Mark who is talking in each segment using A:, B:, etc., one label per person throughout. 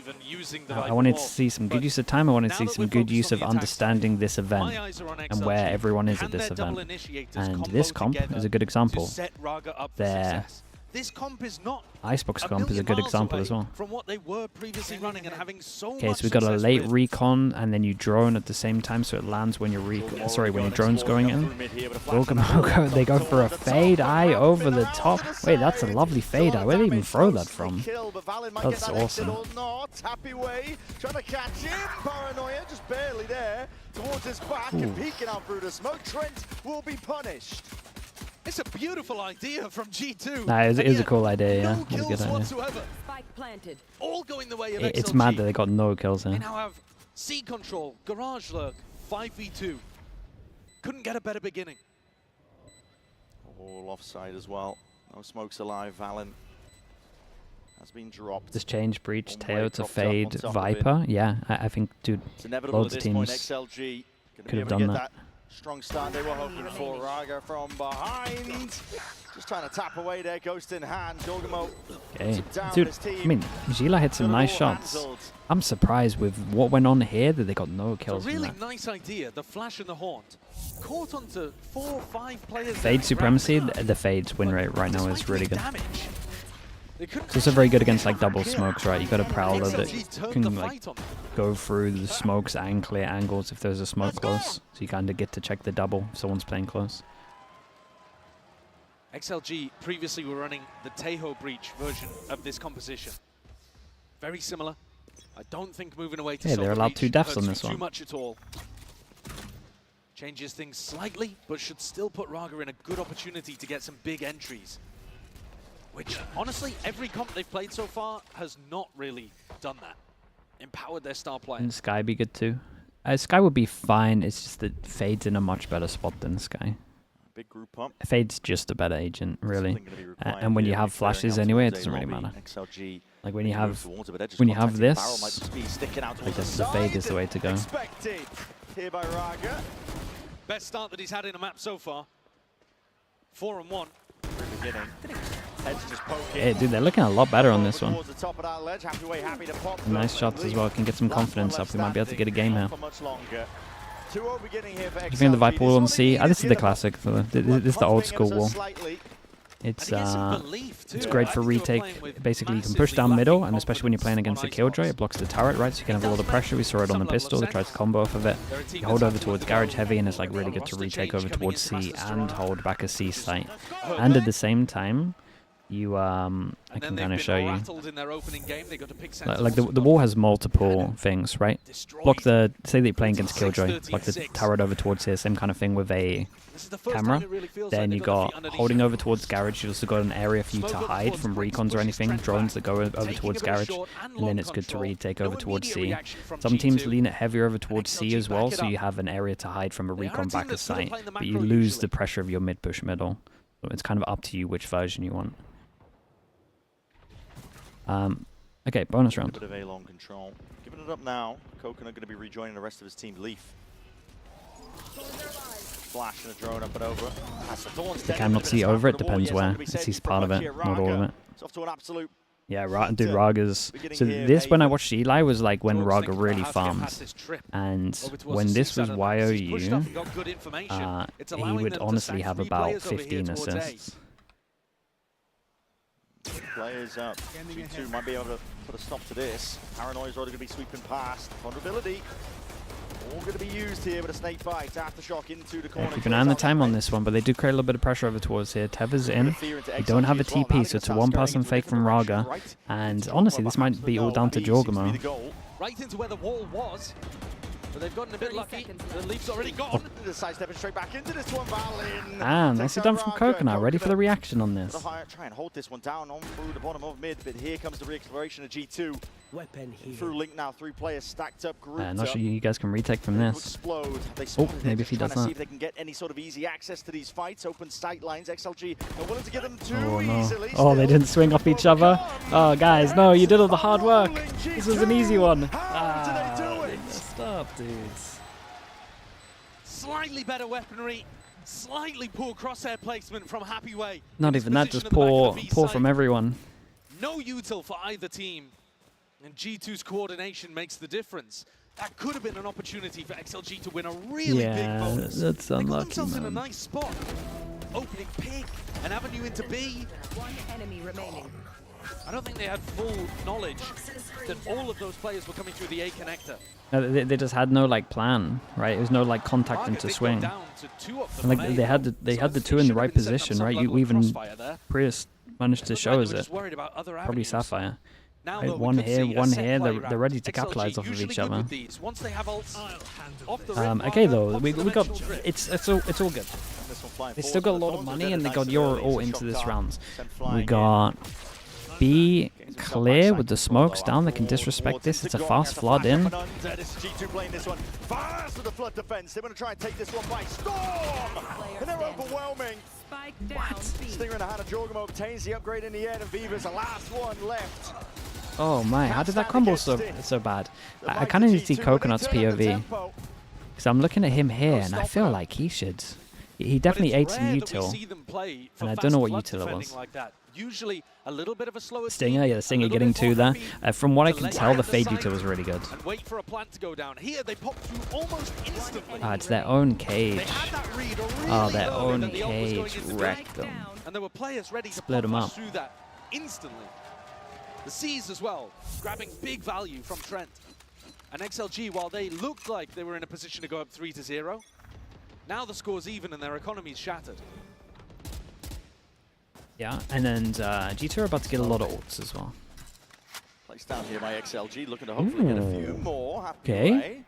A: even using the
B: I wanted to see some good use of time. I wanted to see some good use of understanding this event and where everyone is at this event. And this comp is a good example. Their Icebox comp is a good example as well. Okay, so we got a late recon, and then you drone at the same time, so it lands when your when your drone's going in. They go for a fade eye over the top. Wait, that's a lovely fade eye. Where did they even throw that from? That's awesome.
A: It's a beautiful idea from G2.
B: Nah, it is a cool idea, yeah. It's a good idea.
A: All going the way of
B: It's mad that they got no kills
A: They
B: here.
A: now have C control, garage lurk, 5v2. Couldn't get a better beginning.
C: All offside as well. No smokes alive. Valen has been dropped.
B: This change breach, Teo to fade Viper. Yeah, I think, dude, loads of teams
C: XLG
B: could have done that.
C: Strong start they were hoping for. Raga from behind. Just trying to tap away there, ghost in hand. Jorgamo.
B: Okay. Dude, I mean, Gila hit some nice shots. I'm surprised with what went on here that they got no kills.
A: It's a really nice idea, the flash and the haunt. Caught onto 4 or 5 players.
B: Fade supremacy, the Fade's win rate right now is really good. It's also very good against like double smokes, right? You got a Prowler that can like go through the smokes and clear angles if there's a smoke close. So you kind of get to check the double if someone's playing close.
A: XLG previously were running the Tejo breach version of this composition. Very similar. I don't think moving away to
B: they're allowed 2 deaths on this one.
A: Too much at all. Changes things slightly, but should still put Raga in a good opportunity to get some big entries. Which, honestly, every comp they've played so far has not really done that. Empowered their star players.
B: And Sky be good too. Sky would be fine, it's just that Fade's in a much better spot than Sky.
C: Big group pump.
B: Fade's just a better agent, really. And when you have flashes anyway, it doesn't really matter. Like when you have this, like the Fade is the way to go.
A: Here by Raga. Best start that he's had in a map so far. 4-1.
B: Hey, dude, they're looking a lot better on this one. Nice shots as well. Can get some confidence up. We might be able to get a game here. Do you think the Viper wall on C? This is the classic. This is the old school wall. It's great for retake. Basically, you can push down middle, and especially when you're playing against a Killjoy, it blocks the turret, right? So you can have a lot of pressure. We saw it on the pistol. They tried to combo off of it. You hold over towards garage heavy, and it's like really good to retake over towards C and hold back a C site. And at the same time, you I can kind of show you. Like the wall has multiple things, right? Block the, say that you're playing against Killjoy, block the turret over towards here, same kind of thing with a camera. Then you got holding over towards garage. You also got an area for you to hide from recons or anything, drones that go over towards garage, and then it's good to retake over towards C. Some teams lean it heavier over towards C as well, so you have an area to hide from a recon back of sight, but you lose the pressure of your mid push middle. So it's kind of up to you which version you want. Okay, bonus round.
C: A bit of A-long control. Giving it up now. Coconut going to be rejoining the rest of his team. Leaf. Flash and a drone up and over.
B: They cannot see over it, depends where. It sees part of it, not all of it.
C: It's off to an absolute.
B: Yeah, dude, Raga's... So this, when I watched Eli, was like when Raga really farmed. And when this was YOU, he would honestly have about 15 assists.
C: Players up. G2 might be able to put a stop to this. Paranoia's already going to be sweeping past. Vulnerability. All going to be used here with a snake bite. Aftershock into the corner.
B: Keep an eye on the time on this one, but they do create a little bit of pressure over towards here. Teva's in. They don't have a TP, so it's a one-person fake from Raga. And honestly, this might be all down to Jorgamo.
A: Right into where the wall was. But they've gotten a bit lucky. The leaf's already gone.
C: Sidestepping straight back into this one.
B: Ah, nicely done from Coconut. Ready for the reaction on this.
C: Try and hold this one down on through the bottom of mid, but here comes the re-exploration of G2.
D: Weapon here.
C: Through Link now, 3 players stacked up.
B: Not sure you guys can retake from this. Oh, maybe if he does that.
C: See if they can get any sort of easy access to these fights. Open sight lines. XLG are willing to get them too easily.
B: Oh, they didn't swing off each other. Oh, guys, no, you did all the hard work. This was an easy one. They messed up, dudes.
A: Slightly better weaponry, slightly poor crosshair placement from Happy Way.
B: Not even that, just poor from everyone.
A: No util for either team. And G2's coordination makes the difference. That could have been an opportunity for XLG to win a really big bonus.
B: That's
A: they got
B: unlucky,
A: themselves in a
B: man.
A: nice spot. Opening pig, an avenue into B.
D: One enemy remaining.
A: I don't think they had full knowledge that all of those players were coming through the A connector.
B: They just had no like plan, right? It was no like contact
A: Raga
B: into
A: did go
B: swing.
A: down to 2 of them
B: And, like
A: on A,
B: they had the two in the right position, right? You even Prius managed to show us it. Probably Sapphire.
A: Now,
B: Right,
A: though, we
B: one
A: could
B: here,
A: see a
B: one
A: set
B: here.
A: play
B: They're
A: round.
B: ready to
A: XLG
B: capitalize off of
A: usually
B: each
A: good
B: other.
A: with these. Once they have ults off the rip,
B: Okay,
A: Raga,
B: though we got
A: one-dimensional drift.
B: it's all good.
C: This one flying
B: They
C: forward
B: still got a
C: for the
B: lot of
C: Thorns.
B: money
C: They've
B: and they
C: done
B: got
C: nice
B: your
C: early.
B: all
C: It's a
B: into
C: shot
B: this
C: dart.
B: rounds.
C: Sent flying
B: We
C: in.
B: got B clear with the smokes
C: Though,
B: down. They
C: after
B: can
C: all,
B: disrespect
C: towards
B: this.
C: into
B: It's a
C: Gong,
B: fast
C: has a
B: flood
C: flash
B: in.
C: up and under. This is G2 playing this one fast with the flood defense. They want to try and take this one by storm. And they're overwhelming.
D: Spike down. B.
C: Stinger in the hand of Jorgamo obtains the upgrade in the end, and Viva's the last one left.
B: Oh my, how did that crumble so bad? I kind of need to see Coconut's POV. Because I'm looking at him here and I feel like he should. He definitely ate some util. And I don't know what util it was.
A: Usually a little bit of a slower
B: Stinger, yeah, the Stinger getting two there. From what I can tell, the fade util was really good.
A: And wait for a plant to go down. Here they pop through almost instantly.
B: Ah, it's their own
A: They
B: cage.
A: had that read really
B: Oh, their
A: early
B: own
A: that the ult was going
B: cage
A: into
B: wrecked
A: the
B: them.
A: and there were players ready to
B: Split 'em
A: pop
B: up.
A: through that instantly. The C's as well, grabbing big value from Trent. And XLG, while they looked like they were in a position to go up 3-0, now the score's even and their economy's shattered.
B: Yeah, and then G2 are about to get a lot of ults as well.
C: Placed down here by XLG, looking to hopefully get a few more. Happy
B: Okay.
C: away.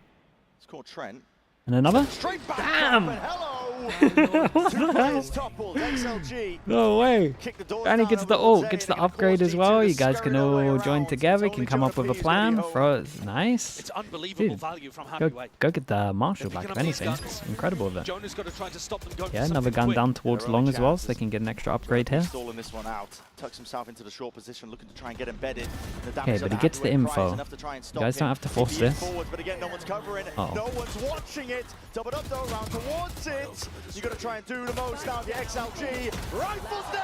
C: It's called Trent.
B: And another?
C: Straight back
B: Damn!
C: up and hello! Two players toppled. XLG.
B: No way.
C: Kick the doors
B: And he
C: down
B: gets
C: over
B: the
C: towards
B: ult,
C: A.
B: gets
C: They're
B: the
C: gonna
B: upgrade
C: force
B: as well.
C: G2
B: You
C: to
B: guys can
C: scurry their way
B: all join
C: around.
B: together,
C: It's
B: can
C: only
B: come up with a
C: Jonah P who's gonna be
B: plan.
C: home.
B: Throw it. Nice.
A: It's unbelievable
B: Dude,
A: value from
B: Go,
A: Happyway.
B: go get the Marshall
A: They're
B: back, if
A: picking up these
B: anything.
A: guns.
B: Incredible of it.
A: Jonah's got to try to stop them going
B: Yeah,
A: for
B: another
A: something
B: gun
A: quick.
B: down towards
C: Their
B: long
C: only
B: as well, so
C: chances.
B: they can get an extra upgrade here.
C: Stalling this one out. Tucks himself into the short position, looking to try and get embedded. The
B: Okay,
C: damage
B: but
C: that
B: he gets the
C: Hathaway tries
B: info.
C: enough to try and
B: You
C: stop
B: guys don't
C: him.
B: have to force
C: He being
B: this.
C: forwards, but again, no one's covering.
B: Uh-oh.
C: No one's watching it. Doubled up though, round towards it. You got to try and do the most now. The XLG rifles there,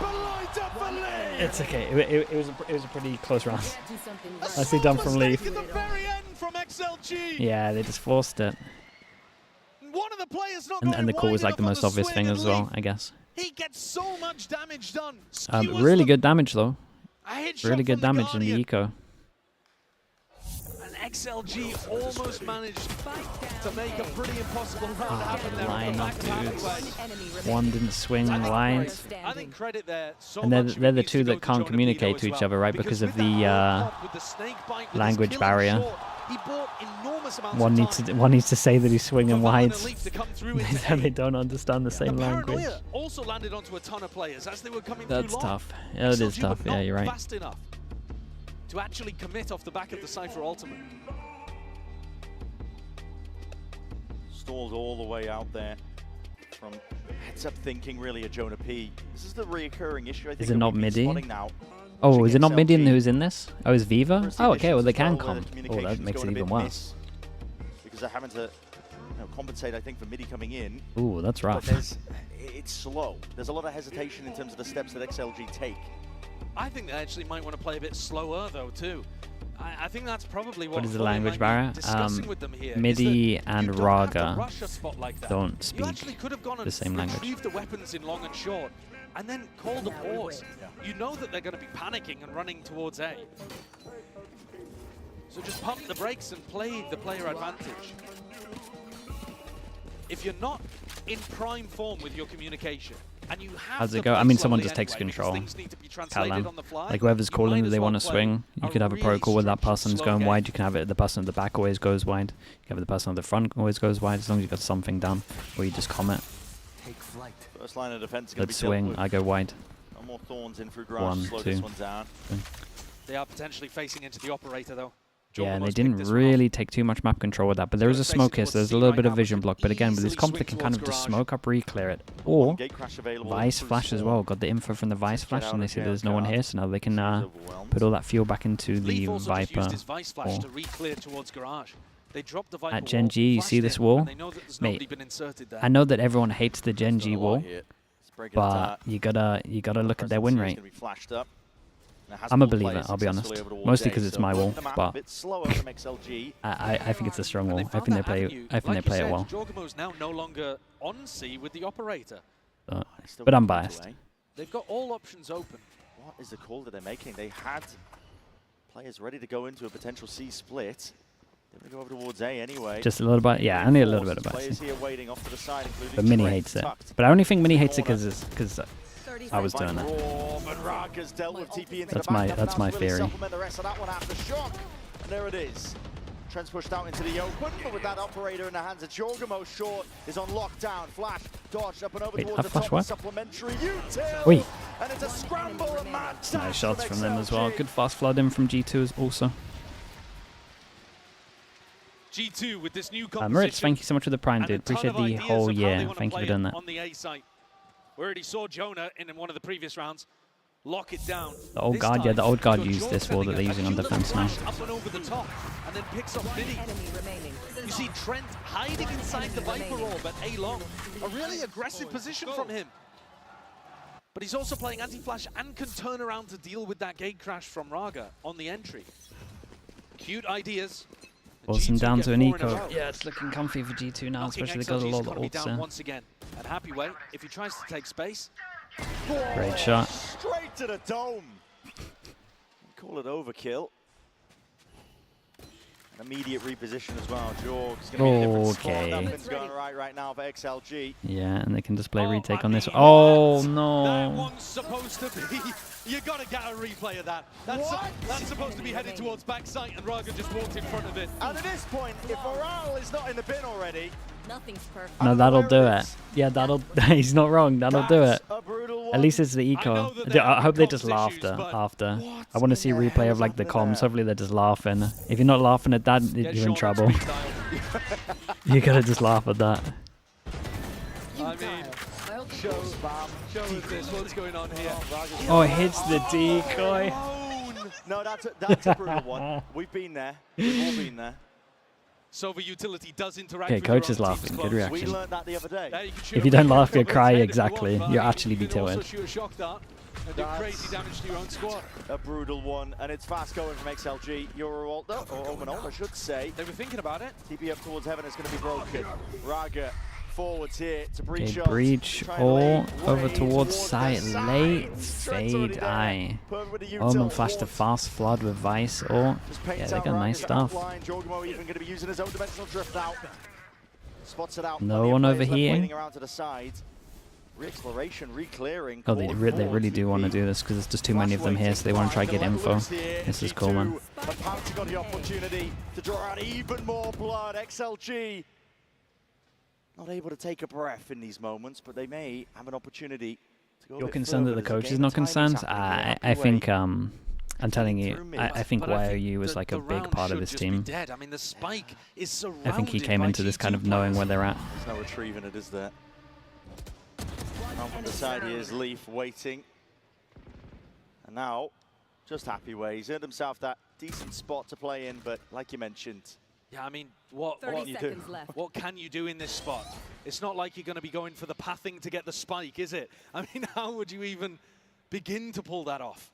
C: but lines up for Lee.
B: It's okay. It was a pretty close round.
D: Do something
C: A
D: right.
B: Nicely done
C: small
B: from Leaf.
C: mistake at the very end from XLG.
B: Yeah, they just forced it.
C: One of the players not
B: And the call was like the most obvious thing as well, I guess.
A: He gets so much damage done.
B: Really good damage though.
A: A headshot
B: Really good
A: from the
B: damage in the
A: Guardian.
B: eco.
A: And XLG almost managed
D: Spike
A: to
D: down.
A: make a
D: A.
A: pretty impossible round
B: Ah,
A: happen
B: the
A: there.
B: line
A: Back
B: up,
A: to
B: dudes.
A: Hathaway.
D: Enemy remaining.
B: One didn't swing
A: I think
B: lines.
A: I think credit there so
B: And
A: much
B: they're the
A: needs
B: two
A: to go
B: that
A: to
B: can't
A: Jonah
B: communicate
A: P
B: to
A: though
B: each
A: as
B: other,
A: well.
B: right? Because of
A: with that
B: the
A: hold-up with the snake bite, with his
B: language
A: killing
B: barrier.
A: shot, he bought enormous amounts
B: One
A: of
B: needs
A: time
B: to say that he's swinging
A: for
B: wide.
A: Valorant Elite to come through into A.
B: They don't understand the same
A: The
B: language.
A: paranoia also landed onto a ton of players as they were coming
B: That's
A: through long.
B: tough. Yeah, it is
A: XLG
B: tough.
A: were
B: Yeah,
A: not
B: you're right.
A: fast enough to actually commit off the back of the Cypher ultimate.
C: Stalled all the way out there from heads up thinking really at Jonah P. This is the reoccurring issue I think.
B: Is it
C: that
B: not
C: we've been
B: MIDI?
C: spotting now.
B: Oh, is it not
C: XLG.
B: Midian who's in this? Oh, it's Viva?
C: First
B: Oh, okay, well they
C: additions as
B: can
C: well,
B: come.
C: where the
B: Oh, that
C: communication's
B: makes it
C: going a
B: even
C: bit
B: worse.
C: miss because they're having to compensate, I think, for MIDI coming in.
B: Ooh, that's
C: But
B: rough.
C: it's slow. There's a lot of hesitation in terms of the steps that XLG take.
A: I think they actually might want to play a bit slower though too. I think that's probably what
B: What is the
A: Fully
B: language
A: might be
B: barrier?
A: discussing with them here, is
B: MIDI
A: that
B: and
A: you don't have to
B: Raga
A: rush a spot like that.
B: don't
A: You
B: speak
A: actually could have gone and
B: the same language.
A: retrieved the weapons in long and short, and then called a pause. You know that they're going to be panicking and running towards A. So just pump the brakes and play the player advantage. If you're not in prime form with your communication, and you have
B: How's
A: to
B: it go?
A: play
B: I mean, someone
A: slowly
B: just takes
A: anyway, because
B: control.
A: things need to be translated
B: Callum.
A: on the fly,
B: Like whoever's
A: you
B: calling
A: might
B: that
A: as
B: they
A: well
B: want to
A: play
B: swing, you could have a
A: really
B: protocol where that
A: structured,
B: person's
A: slow
B: going
A: game.
B: wide. You can have it the person at the back always goes wide. You can have the person at the front always goes wide, as long as you've got something done. Or you just comment.
C: First line of defense is going to be
B: Let's
C: dealt
B: swing,
C: with.
B: I go wide.
C: No more thorns in through garage
B: One,
C: to slow
B: two.
C: this one down.
A: They are potentially facing into the operator though.
B: Yeah, and they
A: Jorgamos picked
B: didn't
A: this one off.
B: really take too much map control with that. But there is a
A: Gonna face it
B: smoke here, so
A: towards
B: there's a
A: C
B: little
A: right
B: bit of
A: now,
B: vision
A: but
B: block. But again, with this
A: easily
B: conflict,
A: swing
B: can kind of
A: towards
B: just
A: garage.
B: smoke up, re-clear it. Or
C: Gate crash available
B: Vice
C: through
B: Flash as
C: Storm.
B: well. Got the info from the Vice
C: Get
B: Flash,
C: out
B: and they
C: of
B: see
C: jail
B: there's no one
C: card.
B: here, so now they can
C: Overwhelmed.
B: put all that fuel back into the
A: Leaf also just
B: Viper.
A: used his Vice Flash
B: or-
A: to re-clear towards garage. They dropped the Viper
B: At Gen
A: wall,
B: G, you see
A: flashed
B: this
A: in,
B: wall?
A: and they know that there's
B: Mate,
A: nobody been inserted there.
B: I know that everyone hates the Gen G
C: Got a lot
B: wall,
C: here. It's breaking it
B: but
C: apart.
B: you gotta look at their
C: Presence
B: win
C: here is
B: rate.
C: gonna be flashed up.
B: I'm a believer, I'll be honest. Mostly because it's my wall, but I think it's a strong wall. I think they play it well.
A: Jorgamo's now no longer on C with the operator.
B: But I'm biased.
A: They've got all options open.
C: What is the call that they're making? They had players ready to go into a potential C split. They're going to go over towards A anyway.
B: Just a little bit, yeah, only a little bit of bias. But Mini hates it. But I only think Mini hates it because I was doing that. That's my theory.
C: And there it is. Trent's pushed out into the open, but with that operator in the hands of Jorgamo, Short is on lockdown. Flash dodged up and over towards the top. Supplementary util.
B: Wait.
C: And it's a scramble and match.
B: Nice shots from them as well. Good fast flood in from G2 also.
A: G2 with this new composition.
B: Moritz, thank you so much for the prime, dude. Appreciate the whole year. Thank you for doing that.
A: On the A site. We already saw Jonah in one of the previous rounds. Lock it down.
B: The old guard, yeah, the old guard used this wall that they're using on defense now.
A: Up and over the top, and then picks up Mini. You see Trent hiding inside the Viper Orb at A long. A really aggressive position from him. But he's also playing anti-flash and can turn around to deal with that gate crash from Raga on the entry. Cute ideas.
B: Force him down to an eco. Yeah, it's looking comfy for G2 now, especially they got a lot of ults there.
A: Once again, and Happy Way, if he tries to take space.
B: Great shot.
C: Straight to the dome. Call it overkill. An immediate reposition as well. Jorg's going to be a different spot. Nothing's going right now for XLG.
B: Yeah, and they can display retake on this. Oh no!
A: That one's supposed to be. You gotta get a replay of that. That's supposed to be headed towards backside, and Raga just walked in front of it.
C: And at this point, if Oral is not in the bin already,
D: nothing's perfect.
B: No, that'll do it. Yeah, that'll. He's not wrong. That'll do it. At least it's the eco. I hope they just laughed after. I want to see a replay of like the comms. Hopefully they're just laughing. If you're not laughing at that, you're in trouble. You gotta just laugh at that.
A: I mean, show us this. What's going on here?
B: Oh, it hits the decoy.
C: No, that's a brutal one. We've been there. We've all been there.
A: Sova utility does interact.
B: Okay, coach is laughing. Good reaction.
C: We learned that the other day.
B: If you don't laugh, you cry. Exactly. You'll actually be tilted.
A: Shoot a shock dart and do crazy damage to your own squad.
C: A brutal one, and it's fast going from XLG. Eurowalter, or Omanol, I should say.
A: They were thinking about it.
C: TP up towards heaven is going to be broken. Raga forwards here to breach.
B: Okay, breach all over towards site. Late fade eye. Omen flash to fast flood with Vice. Or yeah, they got nice stuff. No one over here. Oh, they really do want to do this because there's just too many of them here, so they want to try to get info. This is cool, man.
C: Got the opportunity to draw out even more blood. XLG not able to take a breath in these moments, but they may have an opportunity to go.
B: You're concerned that the coach is not concerned? I think, I'm telling you, I think YOU is like a big part of this team.
A: I mean, the spike is
B: I think he came into this kind of knowing where they're at.
C: There's no retrieving it, is there? On the side here is Leaf waiting. And now, just Happy Way. He's earned himself that decent spot to play in, but like you mentioned,
A: yeah, I mean, what can you do? What can you do in this spot? It's not like you're going to be going for the pathing to get the spike, is it? I mean, how would you even begin to pull that off?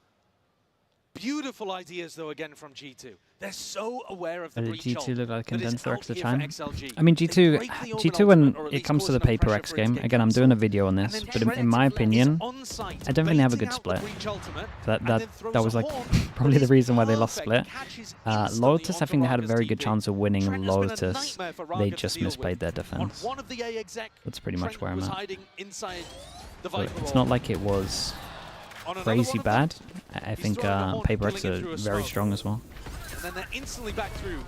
A: Beautiful ideas, though, again from G2. They're so aware of the breach
B: G2 look like condenser extra time.
A: XLG.
B: I mean, G2 when it comes to the Paper X game, again, I'm doing a video on this, but in my opinion, I don't think they have a good split. That was like probably the reason why they lost split. Lotus, I think they had a very good chance of winning Lotus. They just misplayed their defense. That's pretty much where I'm at. So it's not like it was crazy bad. I think Paper X are very strong as well.
A: And then they're instantly back through.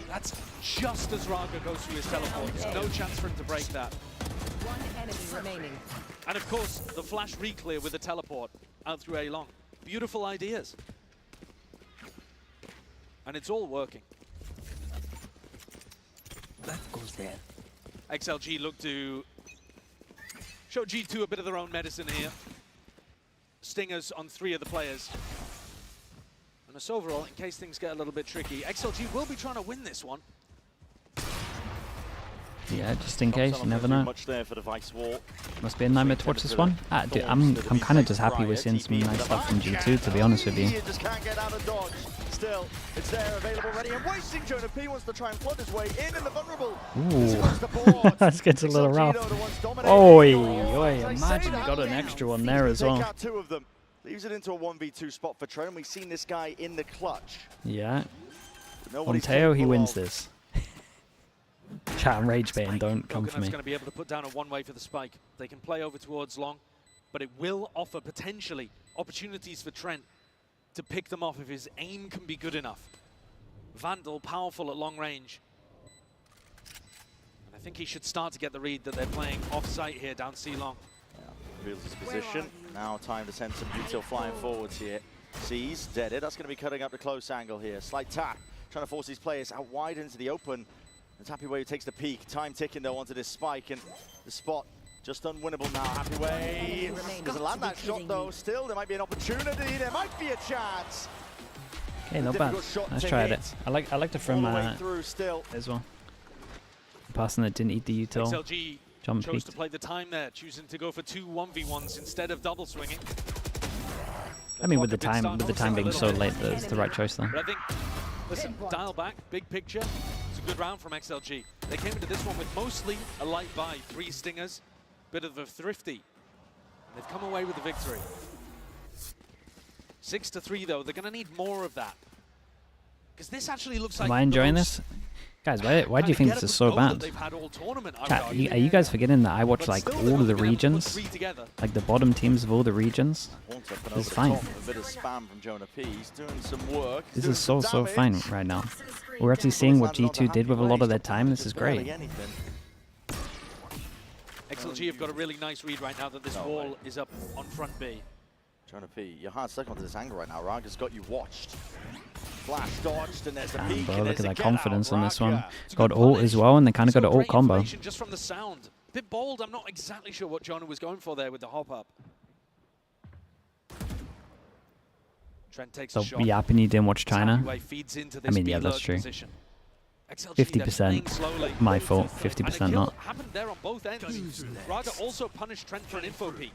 A: That's just as Raga goes through his teleport. There's no chance for him to break that.
D: One enemy remaining.
A: And of course, the flash reclear with the teleport out through A long. Beautiful ideas. And it's all working.
E: That goes there.
A: XLG look to show G2 a bit of their own medicine here. Stingers on 3 of the players. And as overall, in case things get a little bit tricky, XLG will be trying to win this one.
B: Yeah, just in case, you never know.
C: Much there for the Vice wall.
B: Must be a nightmare to watch this one. Dude, I'm kind of just happy we're seeing some nice stuff from G2, to be honest with you.
C: Just can't get out of dodge. Still, it's there, available, ready, and wasting. Jonah P wants to try and flood his way in the vulnerable.
B: Ooh, that gets a little rough. Oi, imagine he got an extra one there as well.
C: Two of them. Leaves it into a 1v2 spot for Trent. We've seen this guy in the clutch.
B: Yeah. On Teo, he wins this. Chat and rage bait and don't come for me.
A: Going to be able to put down a one-way for the spike. They can play over towards long, but it will offer potentially opportunities for Trent to pick them off if his aim can be good enough. Vandal, powerful at long range. And I think he should start to get the read that they're playing off-site here down C long.
C: Yeah, reveals his position. Now time to send some util flying forwards here. Sees, deaded. That's going to be cutting up the close angle here. Slight tap, trying to force these players out wide into the open. It's Happy Way who takes the peak. Time ticking though onto this spike, and the spot just unwinnable now. Happy Way doesn't land that shot though. Still, there might be an opportunity. There might be a chance.
B: Okay, not bad. Let's try it. I like the from as well. The person that didn't eat the util.
A: XLG
B: Jump
A: chose to play the time there, choosing to go for 2 1v1s instead of double swinging.
B: I mean, with the time being so late, that's the right choice though.
A: But I think, listen, dial back, big picture. It's a good round from XLG. They came into this one with mostly a light buy, 3 stingers, bit of a thrifty. They've come away with the victory. 6-3 though, they're going to need more of that. Because this actually looks like...
B: Am I enjoying this? Guys, why do you think this is so bad? Are you guys forgetting that I watch like all of the regions? Like the bottom teams of all the regions? This is fine. This is so fine right now. We're actually seeing what G2 did with a lot of their time. This is great.
A: XLG have got a really nice read right now that this wall is up on front B.
C: Jonah P, you're hard stuck onto this angle right now. Raga's got you watched. Flash dodged, and there's the peak.
B: Bro, look at that confidence on this one. Got ult as well, and they kind of got an ult combo.
A: Just from the sound. A bit bold. I'm not exactly sure what Jonah was going for there with the hop up. Trent takes a shot.
B: Be happy you didn't watch China. I mean, yeah, that's true. 50% my fault, 50% not.
A: Happened there on both ends. Raga also punished Trent for an info peak.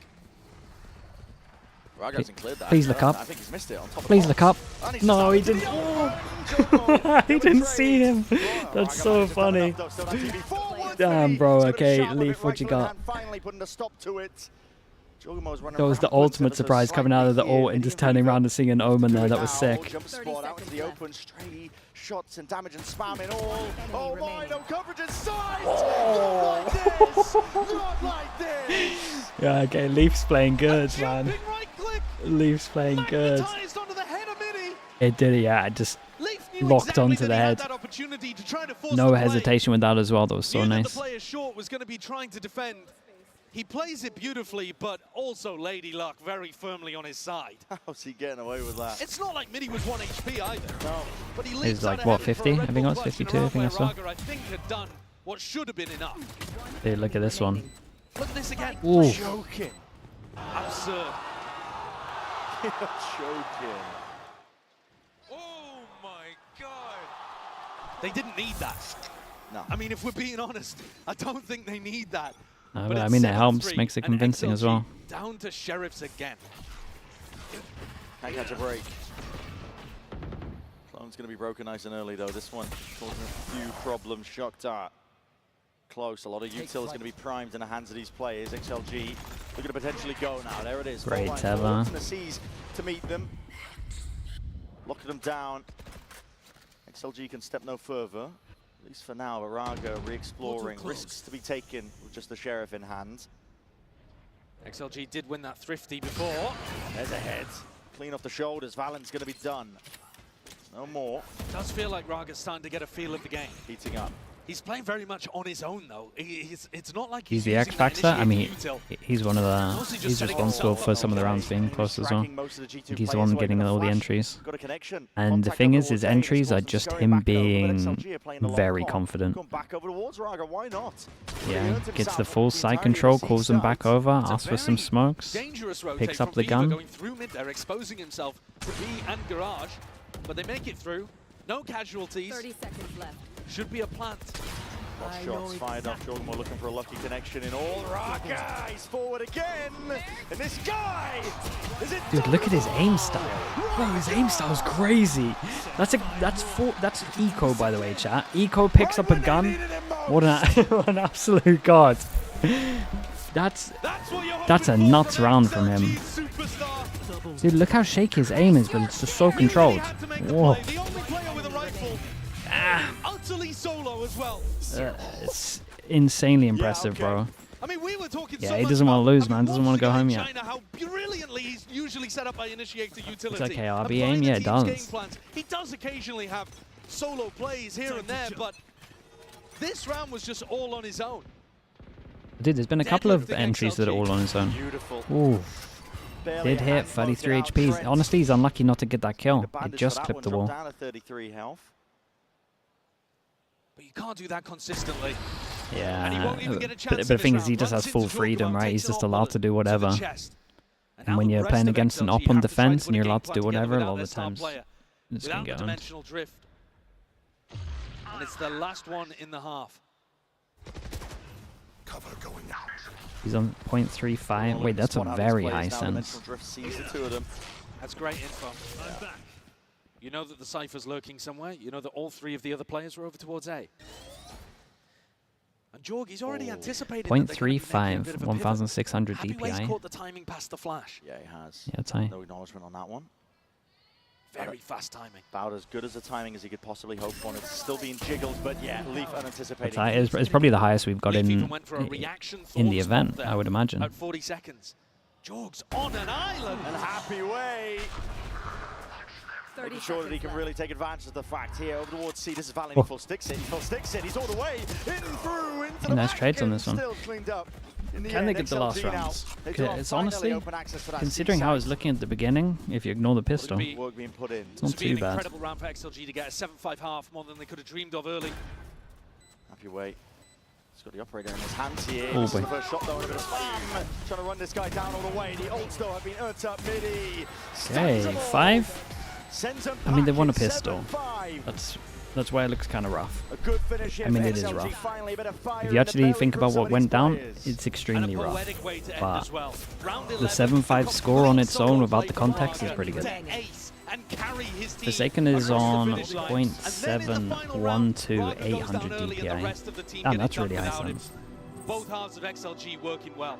B: Please look up.
C: I think he's missed it on top.
B: Please look up. No, he didn't. He didn't see him. That's so funny. Damn, bro. Okay, Leaf, what you got? That was the ultimate surprise coming out of the ult and just turning around and seeing an Omen there. That was sick.
C: Shots and damage and spam in all. Oh my, no coverage inside! Not like this!
B: Yeah, okay, Leaf's playing good, man. Leaf's playing good. It did, yeah, it just locked onto the head. No hesitation with that as well, that was so nice.
A: The player short was going to be trying to defend. He plays it beautifully, but also Lady Luck very firmly on his side.
C: How's he getting away with that?
A: It's not like Midi was 1 HP either. No. But he
B: he's like, what, 50? I think it's 52, I think I saw.
A: I think had done what should have been enough.
B: Dude, look at this one.
A: Look at this again.
B: Ooh.
C: Joking.
A: Absurd.
C: You're joking.
A: Oh my god. They didn't need that.
C: No.
A: I mean, if we're being honest, I don't think they need that.
B: No, but I mean, it helps, makes it convincing as well.
A: Down to Sheriffs again.
C: Can't catch a break. Clone's going to be broken nice and early, though. This one causing a few problems. Shocked Art. Close. A lot of util is going to be primed in the hands of these players. XLG looking to potentially go now. There it is.
B: Great, Teva.
C: The C's to meet them. Locking them down. XLG can step no further. At least for now, Raga re-exploring, risks to be taken with just the Sheriff in hand.
A: XLG did win that thrifty before.
C: There's a head. Clean off the shoulders. Valen's going to be done. No more.
A: It does feel like Raga's starting to get a feel of the game.
C: Heating up.
A: He's playing very much on his own, though. It's not like
B: he's the X Factor. I mean, he's one of the. He's responsible for some of the rounds being close as well. He's the one getting all the entries. And the thing is, his entries are just him being very confident. Yeah, gets the full side control, calls him back over, asks for some smokes, picks up the gun.
A: They're exposing himself to B and Garage, but they make it through. No casualties.
D: 30 seconds left.
A: Should be a plant.
C: Lost shots fired off. Jordan looking for a lucky connection in all. Raga, he's forward again. And this guy, is it?
B: Dude, look at his aim style. Bro, his aim style is crazy. That's Eco, by the way, chat. Eco picks up a gun. What an absolute god. That's a nuts round from him. Dude, look how shaky his aim is, but it's just so controlled. Whoa.
A: Utterly solo as well.
B: It's insanely impressive, bro.
A: I mean, we were talking
B: Yeah, he doesn't want to lose, man. Doesn't want to go home yet.
A: China, how brilliantly he's usually set up by Initiator utility.
B: It's okay, RB aim? Yeah, it does.
A: He does occasionally have solo plays here and there, but this round was just all on his own.
B: Dude, there's been a couple of entries that are all on his own. Ooh. Did hit 33 HP. Honestly, he's unlucky not to get that kill. It just clipped the wall.
A: But you can't do that consistently.
B: Yeah, but the thing is, he just has full freedom, right? He's just allowed to do whatever. And when you're playing against an op on defense and you're allowed to do whatever, a lot of the times it's going to get owned.
A: And it's the last one in the half.
E: Cover going out.
B: He's on 0.35. Wait, that's a very high sense.
A: That's great info. I'm back. You know that the Cypher's lurking somewhere. You know that all three of the other players are over towards A. And Jorg, he's already anticipated
B: 0.35, 1,600
A: DPI. Caught the timing past the flash.
C: Yeah, he has.
B: Yeah, it's high.
C: No acknowledgement on that one.
A: Very fast timing.
C: About as good as the timing as he could possibly hope for. It's still being jiggled, but yeah, Leaf unanticipated.
B: It's probably the highest we've got in the event, I would imagine.
A: At 40 seconds. Jorg's on an island.
C: And happy way. Making sure that he can really take advantage of the fact here over towards C. This is Valen. He full sticks it. He full sticks it. He's all the way in through into the
B: nice trades on this one.
C: Still cleaned up.
B: Can they get the last rounds? It's honestly, considering how I was looking at the beginning, if you ignore the pistol, it's not too bad.
A: Incredible round for XLG to get a 7-5 half, more than they could have dreamed of early.
C: Happy way. He's got the operator in his hands here.
B: Oh,
C: this is the first shot though, and a bit of spam. Trying to run this guy down all the way. The ults though have been earned up midi.
B: Okay, 5. I mean, they won a pistol. That's why it looks kind of rough. I mean, it is rough. If you actually think about what went down, it's extremely rough. But the 7-5 score on its own without the context is pretty good. Forsaken is on 0.712 800 DPI. Damn, that's really high sense.
A: Both halves of XLG working well.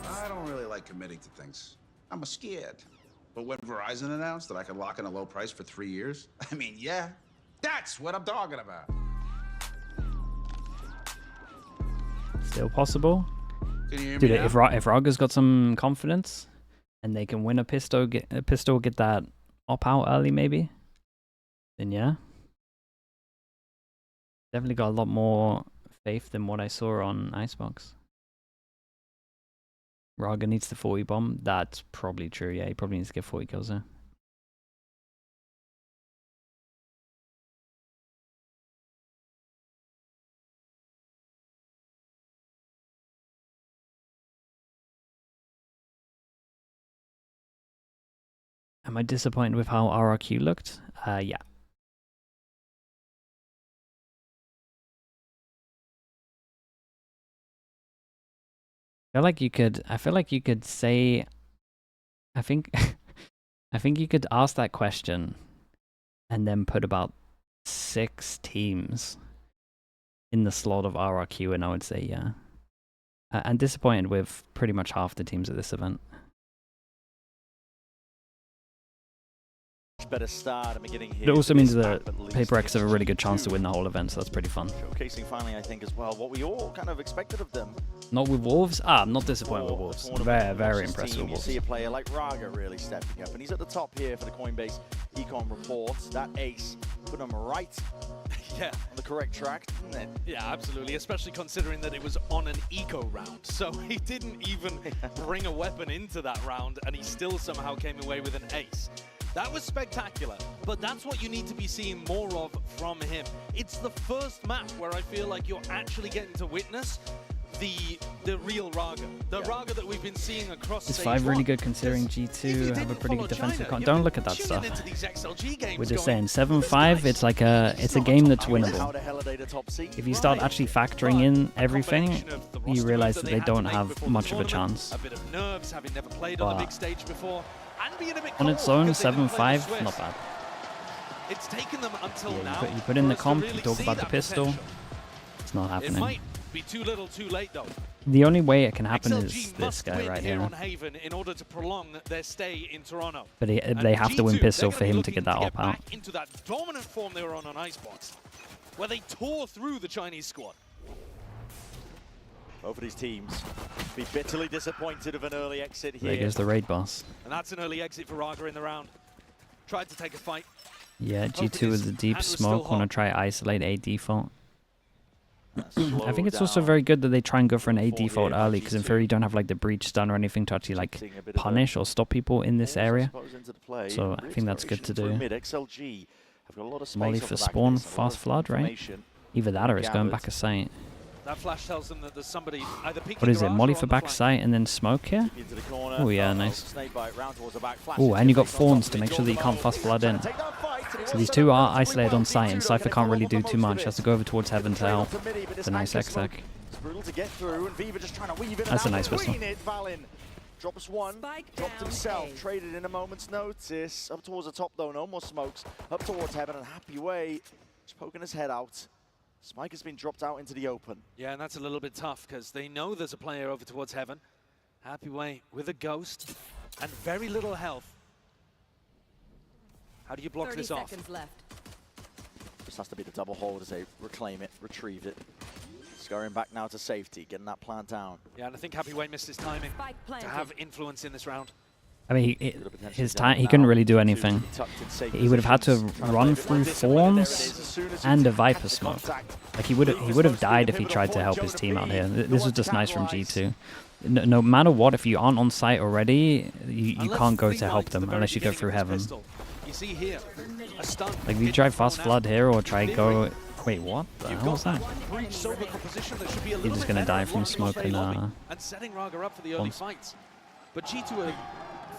E: I don't really like committing to things. I'm scared. But when Verizon announced that I could lock in a low price for 3 years, I mean, yeah, that's what I'm talking about.
B: Still possible.
E: Can you hear
B: Dude,
E: me now?
B: if Raga's got some confidence and they can win a pistol, get that op out early maybe, then yeah. Definitely got a lot more faith than what I saw on Icebox. Raga needs the 40 bomb. That's probably true. Yeah, he probably needs to get 40 kills there. Am I disappointed with how RRQ looked? Yeah. I feel like you could say, I think you could ask that question and then put about 6 teams in the slot of RRQ and I would say yeah. I'm disappointed with pretty much half the teams at this event.
C: Better start at the beginning here.
B: It also means that Paper X have a really good chance to win the whole event, so that's pretty fun.
C: Showcasing finally, I think, as well, what we all kind of expected of them.
B: Not with Wolves? I'm not disappointed with Wolves. Very, very impressed with
C: You
B: Wolves.
C: see a player like Raga really stepping up, and he's at the top here for the Coinbase Econ report. That ace put him right on the correct track, didn't it?
A: Yeah, absolutely, especially considering that it was on an eco round. So he didn't even bring a weapon into that round, and he still somehow came away with an ace. That was spectacular, but that's what you need to be seeing more of from him. It's the first map where I feel like you're actually getting to witness the real Raga. The Raga that we've been seeing across
B: Is
A: Stage
B: 5 really
A: 1.
B: good considering G2 have a pretty good defensive con? Don't look at that stuff.
A: Into these XLG games
B: We're just
A: going,
B: saying 7-5. It's like it's a game that's winnable. If you start actually factoring in everything, you realize that they don't have much of a chance.
A: A bit of nerves, having never played on the big stage before, and being a bit
B: On its
A: cold
B: own,
A: because they didn't play the
B: 7-5,
A: Swiss.
B: not bad.
A: It's taken them until
B: Yeah,
A: now.
B: you put in the
A: for us to
B: comp,
A: really
B: you talk
A: see
B: about the
A: that
B: pistol.
A: potential.
B: It's not
A: It
B: happening.
A: might be too little, too late though.
B: The only way it can happen
A: XLG
B: is this
A: must
B: guy
A: win
B: right
A: here
B: here.
A: on Haven in order to prolong their stay in Toronto.
B: But they
A: And
B: have to win
A: G2,
B: pistol
A: they're
B: for
A: gonna be
B: him to get that
A: looking
B: op out.
A: back into that dominant form they were on Icebox, where they tore through the Chinese squad.
C: Both of these teams be bitterly disappointed of an early exit here.
B: There goes the raid boss.
A: And that's an early exit for Raga in the round. Tried to take a fight.
B: Yeah,
A: Hope it
B: G2 with
A: is.
B: the deep
A: And was still
B: smoke. Want to
A: hot.
B: try isolate A default.
C: Slow
B: I think it's also
C: down.
B: very good that they try and go for an A
C: For
B: default
C: here,
B: early, because in
C: G2.
B: theory you don't have like the breach stun or anything to actually like
C: Seeing a bit of a
B: punish or stop people in this
C: pause, I
B: area.
C: suppose, into the play.
B: So I think that's good to
C: Re-exploration
B: do.
C: through mid. XLG have got a lot of space
B: Molly
C: off
B: for
C: the back of
B: spawn,
C: this, a lot
B: fast
C: of
B: flood, right?
C: information.
B: Either that or it's going
C: Gathered.
B: back a sight.
A: That flash tells them that there's somebody either peeking
B: What is it?
A: garage
B: Molly
A: or
B: for
A: on the
B: back
A: flank.
B: sight and then smoke here?
C: Into the corner.
B: Oh yeah,
C: Uh-oh,
B: nice.
C: snakebite round towards the back, flash
B: Oh,
C: into
B: and you
C: the
B: got
C: face on
B: Fawns
C: top
B: to
C: of
B: make
C: it,
B: sure that you
C: draws
B: can't
C: them
B: fast
C: out.
B: flood in.
C: Take that fight, and it
B: So
C: was
B: these
C: set
B: two
C: up
B: are
C: perfectly
B: isolated
C: well.
B: on site, and
C: G2
B: Cypher
C: gonna
B: can't
C: follow
B: really
C: up
B: do
C: on
B: too
C: most
B: much.
C: of
B: Has to
C: it.
B: go over towards heaven to
C: Straight
B: help.
C: onto midi, but
B: It's a nice
C: Knife smoke.
B: exec.
C: It's brutal to get through, and Viva just trying to weave in
B: That's a
C: and out
B: nice whistle.
C: between it. Valin drops one,
D: Spike
C: dropped
D: down
C: himself,
D: A.
C: traded in a moment's notice. Up towards the top though, no more smokes. Up towards heaven, and Happy Way just poking his head out. Spike has been dropped out into the open.
A: Yeah, and that's a little bit tough because they know there's a player over towards heaven. Happy Way with a ghost and very little health. How do you block
D: 30
A: this off?
D: seconds left.
C: Just has to be the double hold as they reclaim it, retrieve it. Scurrying back now to safety, getting that plant down.
A: Yeah, and I think Happy Way missed his timing
D: Spike
A: to
D: planted.
A: have influence in this round.
B: I mean,
C: Could have potentially
B: his
C: done
B: time
C: it
B: he
C: now.
B: couldn't really do
C: G2
B: anything.
C: tucked in safe
B: He would have had to
C: positions, trying
B: run
C: play a bit
B: through
C: more discipline, and there it
B: Thorns
C: is. As soon as
B: and
C: you
B: a Viper
C: catch the
B: smoke.
C: contact,
B: Like he would have died if he tried to help his team out here. This was just nice from G2. No matter what, if you aren't on site already, you can't go to help them unless you go through heaven.
A: You see here, a stun.
B: Like if you try fast flood here or try go. Wait, what the hell was that?
A: Breach sober composition that should be a
B: He's
A: little
B: just
A: bit
B: gonna
A: better
B: die
A: at
B: from
A: locking
B: smoke
A: off
B: and,
A: A lobby and setting Raga up for the early
B: bombs.
A: fights. But G2 are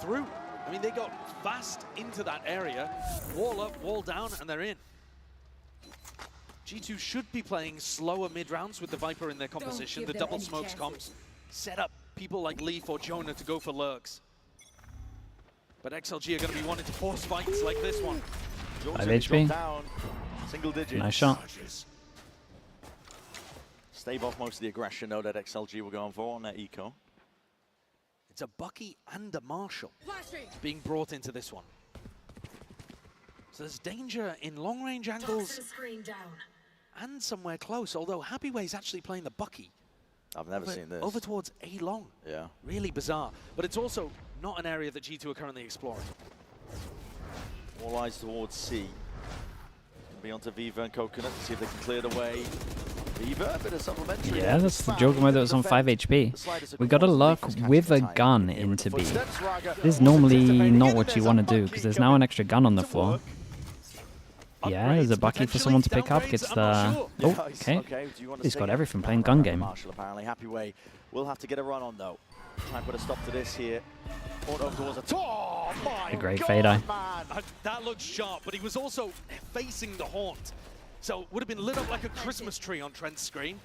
A: through. I mean, they got fast into that area, wall up, wall down, and they're in. G2 should be playing slower mid-rounds with the Viper in their composition, the
D: give them
A: double
D: any
A: smokes
D: chances.
A: comps, set up people like Leaf or Jonah to go for lurks. But XLG are going to be wanting to force fights like this one.
B: 5 HP.
C: down, single digits.
B: Nice shot.
C: Stave off most of the aggression though that XLG were going for on their eco.
A: It's a Bucky and a Marshall being brought into this one. So there's danger in long-range angles and somewhere close, although Happy Way's actually playing the Bucky.
C: I've never seen this.
A: Over towards A long.
C: Yeah.
A: Really bizarre. But it's also not an area that G2 are currently exploring.
C: All eyes towards C. Be onto Viva and Coconut to see if they can clear the way. Viva, a bit of supplementary.
B: Yeah, that's the joke about that was on 5 HP. We gotta luck with a gun into B. This is normally not what you want to do, because there's now an extra gun on the floor. Yeah, there's a Bucky for someone to pick up. Gets the... Oh, okay. He's got everything playing gun game.
C: Marshall apparently. Happy Way will have to get a run on though. Try and put a stop to this here. Oh, my
B: A great
C: God,
B: fade eye.
C: man.
A: That looked sharp, but he was also facing the haunt. So would have been lit up like a Christmas tree on Trent's screen.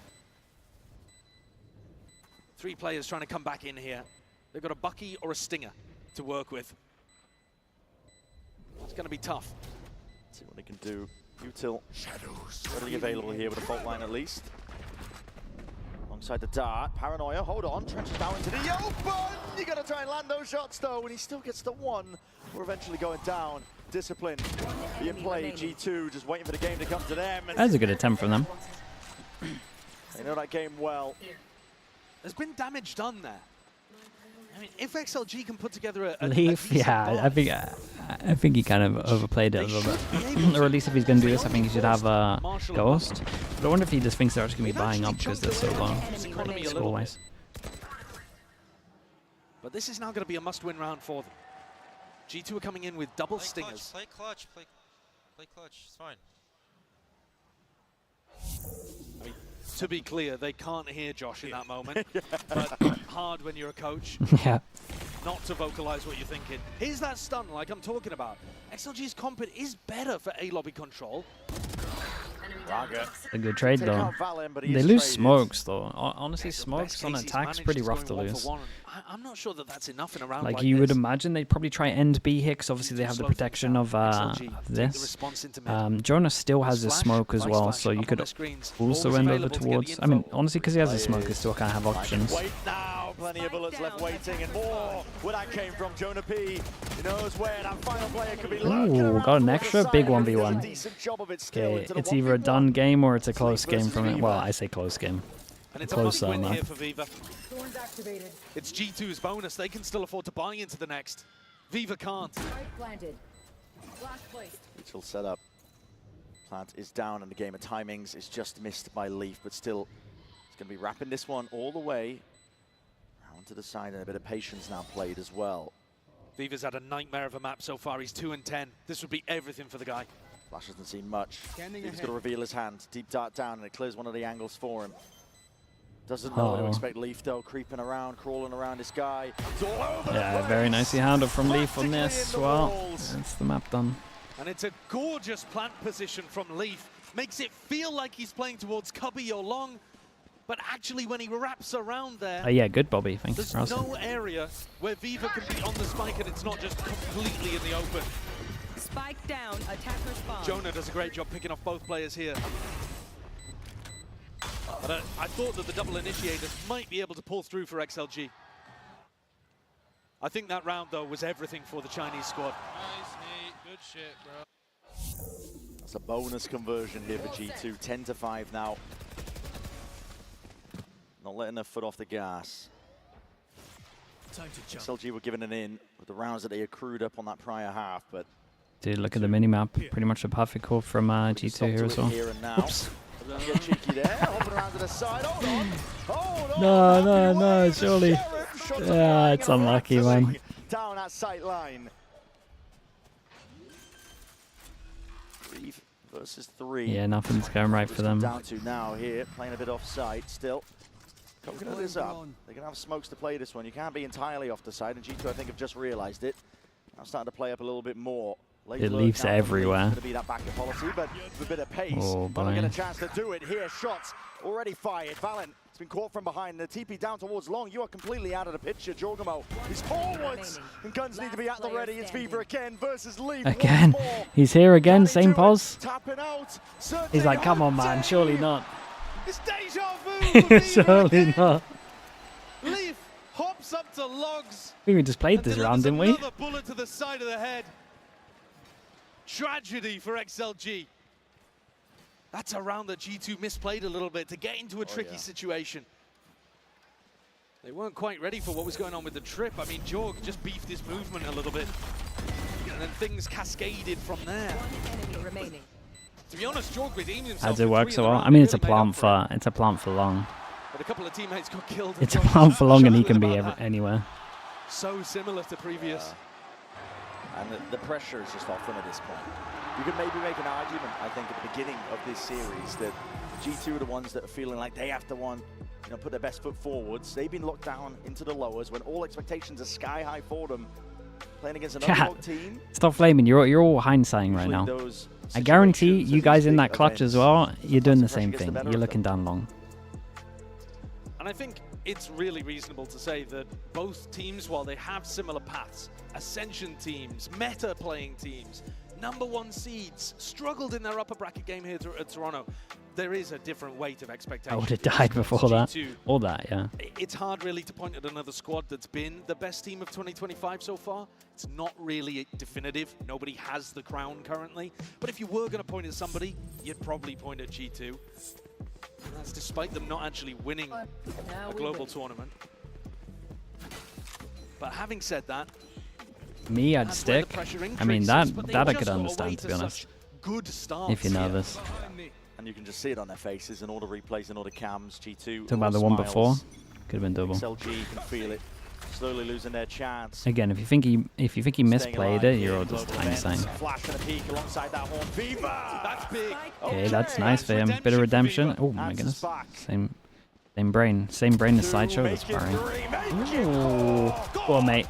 A: 3 players trying to come back in here. They've got a Bucky or a Stinger to work with. It's going to be tough.
C: Let's see what they can do. Util readily available here with a fault line at least. Alongside the dart, Paranoia, hold on, trenches down into the open! You gotta try and land those shots though, and he still gets the one. We're eventually going down. Discipline being played, G2 just waiting for the game to come to them. And
B: That's a good attempt from them.
C: they know that game well.
A: There's been damage done there. I mean, if XLG can put together a
B: Leaf,
A: decent
B: yeah,
A: buy,
B: I think he kind of overplayed it a little bit. Or at least if he's going to do this, I think he should have a Ghost. But I wonder if he just thinks they're actually going to be buying up because they're so low score-wise.
A: But this is now going to be a must-win round for them. G2 are coming in with double stingers.
F: Play clutch, play clutch, it's fine.
A: I mean, To be clear, they can't hear Josh in that moment, but hard when you're a coach
B: Yeah.
A: not to vocalize what you're thinking. Here's that stun like I'm talking about. XLG's comp is better for A-lobby control.
C: Raga.
B: A good trade
C: Take
B: though.
C: out Valen, but he
B: They
C: is
B: lose
C: traded.
B: smokes though. Honestly,
A: Best
B: smokes on
A: case, he's
B: attacks
A: managed
B: pretty
A: just
B: rough to
A: going
B: lose.
A: 1 for 1. I'm not sure that that's enough in a round
B: Like
A: like
B: you would
A: this.
B: imagine they'd probably try end B here, 'cause obviously they have the
A: Slow things
B: protection
A: down.
B: of
A: XLG, take the
B: this.
A: response into mid.
B: Jonah still has his
A: Flash,
B: smoke as
A: Vice
B: well,
A: Flash
B: so you
A: up on
B: could
A: the screens.
B: also
A: Always
B: end over
A: available to get the
B: towards. I mean,
A: info.
B: honestly, because he has his smoke, he still kind of have options.
C: Wait now, plenty of bullets left waiting, and more where that came from. Jonah P. He knows where that final player could be lurking
B: Ooh,
C: around
B: got an
C: towards the
B: extra
C: side,
B: big
C: and he does a
B: 1v1.
C: decent job of it still
B: Okay,
C: into the
B: it's either a
C: 1v1.
B: done game or it's a close game
C: versus
B: from it.
C: Viva.
B: Well, I say close game.
A: And it's a
B: Close
A: must win
B: though,
A: here for Viva. It's G2's bonus. They can still afford to buy into the next. Viva can't.
D: Planted. Blast placed.
C: Neutral setup. Plant is down, and the game of timings is just missed by Leaf, but still, it's going to be wrapping this one all the way around to the side, and a bit of patience now played as well.
A: Viva's had a nightmare of a map so far. He's 2 and 10. This would be everything for the guy.
C: Flash hasn't seen much. He's got to reveal his hand. Deep dart down, and it clears one of the angles for him. Doesn't know what to expect. Leaf, though, creeping around, crawling around this guy. It's all over the
B: Yeah,
C: place.
B: very nicely handled from Leaf on this.
C: Practically in the
B: Well,
C: walls.
B: that's the map done.
A: And it's a gorgeous plant position from Leaf. Makes it feel like he's playing towards Cubby or Long. But actually, when he wraps around there,
B: Yeah, good, Bobby. Thanks
A: there's
B: for asking.
A: no area where Viva can be on the spike and it's not just completely in the open.
D: Spike down. Attacker spawn.
A: Jonah does a great job picking off both players here. But I thought that the double initiators might be able to pull through for XLG. I think that round, though, was everything for the Chinese squad.
F: Nice, Nate. Good shit, bro.
C: That's a bonus conversion here for G2. 10-5 now. Not letting their foot off the gas. XLG were given an in with the rounds that they accrued up on that prior half, but
B: Dude, look at the mini-map. Pretty much a perfect call from G2
C: stop
B: here
C: to
B: as
C: it
B: well.
C: here and now.
B: Oops.
C: Get cheeky there, hopping around to the side. Hold on. Hold on.
B: No,
C: The
B: surely.
C: Sheriff shots
B: Yeah,
C: flying
B: it's unlucky, man.
C: rapidly down that sight line. 3 versus 3.
B: Yeah, nothing's going right for them.
C: Down to now here, playing a bit offside still. Coconut is up. They're going to have smokes to play this one. You can't be entirely off the side, and G2 I think have just realized it. Now starting to play up a little bit more.
B: It leaves everywhere.
C: Going to be that backup policy, but with a bit of pace.
B: Oh,
C: Won't get a
B: boy.
C: chance to do it here. Shots already fired. Valen has been caught from behind. The TP down towards Long. You are completely out of the picture. Jorgamo is forwards, and guns need to be at the ready. It's Viva again versus Leaf.
B: Again,
C: Once more.
B: he's here again,
C: Can he
B: same
C: do it?
B: pause.
C: Tapping out.
B: He's like, come on, man, surely not.
A: It's deja vu for Viva
B: Surely
A: again.
B: not.
A: Leaf hops up to Logs.
B: I think we just played
A: and
B: this
A: delivers
B: round, didn't we?
A: Another bullet to the side of the head. Tragedy for XLG. That's a round that G2 misplayed a little bit to get into a tricky situation. They weren't quite ready for what was going on with the trip. I mean, Jorg just beefed his movement a little bit. And then things cascaded from there.
D: One enemy remaining.
A: To be honest, Jorg redeemed himself.
B: As it
A: with
B: works
A: 3
B: so
A: in the
B: well.
A: round.
B: I mean,
A: He
B: it's a
A: really made up
B: plant
A: for it.
B: for Long.
A: But a couple of teammates got killed.
B: It's a
A: Jorg
B: plant for Long, and he
A: chuckling
B: can be
A: about that.
B: anywhere.
A: So similar to previous.
C: And the pressure is just off them at this point. You could maybe make an argument, I think, at the beginning of this series that G2 are the ones that are feeling like they have to put their best foot forwards. They've been locked down into the lowers when all expectations are sky high for them. Playing against an underdog team.
B: Stop flaming. You're all hindsighting right now. I guarantee you guys in that clutch as well, you're doing the same thing. You're looking down Long.
A: And I think it's really reasonable to say that both teams, while they have similar paths, Ascension teams, meta playing teams, #1 seeds, struggled in their upper bracket game here at Toronto. There is a different weight of expectation.
B: I would have died before that.
A: G2.
B: All that, yeah.
A: It's hard really to point at another squad that's been the best team of 2025 so far. It's not really definitive. Nobody has the crown currently. But if you were going to point at somebody, you'd probably point at G2. And that's despite them not actually winning a global tournament. But having said that,
B: Me, I'd
A: that's where the
B: stick.
A: pressure
B: I mean,
A: increases,
B: that
A: but they
B: I
A: just
B: could
A: got away
B: understand, to be honest.
A: such good starts
B: If you know
A: here.
B: this.
C: And you can just see it on their faces in all the replays and all the cams. G2.
B: Talk about the
C: all
B: one before.
C: smiles.
B: Could have been double.
C: XLG, you can feel it. slowly losing their chance.
B: Again, if you think he misplayed it, you're all just hindsight.
C: Flash and a peek alongside that horn. Viva! That's big.
B: Okay, that's nice for him. Bit of redemption. Oh my goodness. Same brain as Sideshow. That's firing. Ooh. Go on, mate.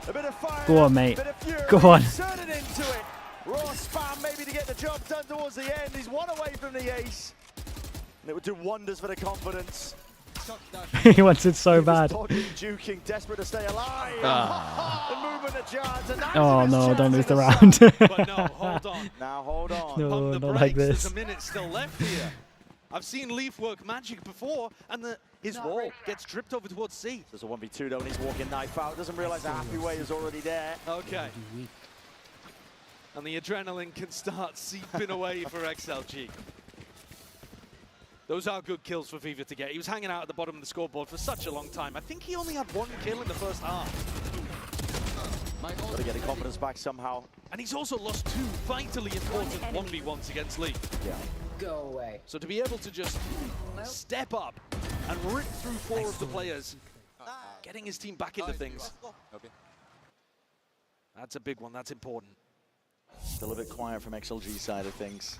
B: Go on, mate. Go on.
C: Raw spam maybe to get the job done towards the end. He's one away from the ace. And it would do wonders for the confidence.
B: He wants it so bad.
C: Juking, desperate to stay alive. The movement of chance, and
B: oh no, don't lose the round.
A: But no, hold on.
C: Now hold on.
B: No,
A: Pump the
B: not
A: brakes.
B: like
A: There's
B: this.
A: a minute still left here. I've seen Leaf work magic before, and his wall gets dripped over towards C.
C: There's a 1v2 though, and he's walking knife out. Doesn't realize the happy way is already there.
A: Okay. And the adrenaline can start seeping away for XLG. Those are good kills for Viva to get. He was hanging out at the bottom of the scoreboard for such a long time. I think he only had 1 kill in the first half.
C: Got to get the confidence back somehow.
A: And he's also lost 2 vitally important 1v1s against Lee.
C: Yeah.
D: Go away.
A: So to be able to just step up and rip through 4 of the players, getting his team back into things. That's a big one. That's important.
C: Still a bit quiet from XLG's side of things.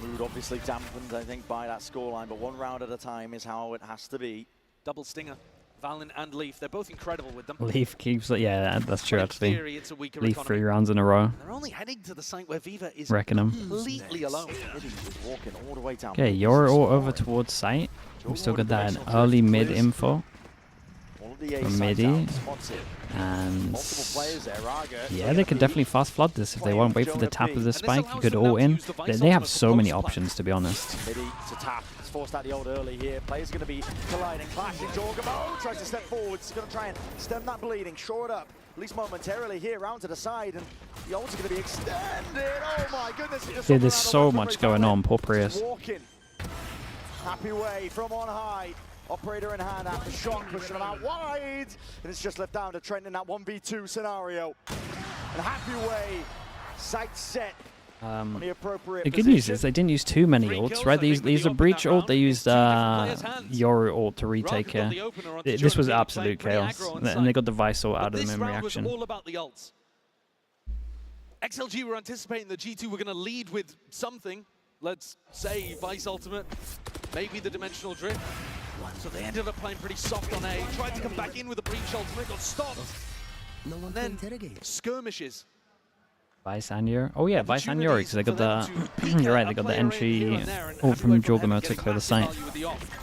C: Mood obviously dampened, I think, by that scoreline, but 1 round at a time is how it has to be.
A: Double stinger. Valen and Leaf, they're both incredible with them.
B: Leaf keeps it. Yeah, that's true, actually.
A: Theory, it's a weaker
B: Leaf
A: economy.
B: 3 rounds in a row.
A: They're only heading to the site where Viva is
B: Wrecking him.
A: completely alone.
C: He's walking all the way down.
B: Okay, you're all over towards site. We still got that early mid info from midi. And yeah, they could definitely fast flood this if they won't wait for the tap of the spike. You could all in. They have so many options, to be honest.
C: Midi to tap. It's forced out the old early here. Players going to be colliding, clashing. Jorgamo tries to step forward. He's going to try and stem that bleeding, shore it up, at least momentarily here, round to the side. And the ult's going to be extended. Oh my goodness.
B: Dude, there's so much going on. Poor Prius.
C: Walking. Happy way from on high. Operator in hand after shot, pushing him out wide. And it's just left down to Trent in that 1v2 scenario. And Happy way, sight set. On the appropriate
B: the good news is they didn't use too many ults, right? They used a breach ult, they used Yoru ult to retake here. This was absolute chaos. And they got the Vice ult out of them in reaction.
A: All about the ults. XLG were anticipating that G2 were going to lead with something. Let's say Vice ultimate, maybe the dimensional drift. So they ended up playing pretty soft on A, tried to come back in with a breach ultimate, got stopped. And then skirmishes.
B: Vice and Yuri. Oh yeah, Vice and Yuri, because they got the... you're right, they got the entry ult from Jorgamo to clear the site.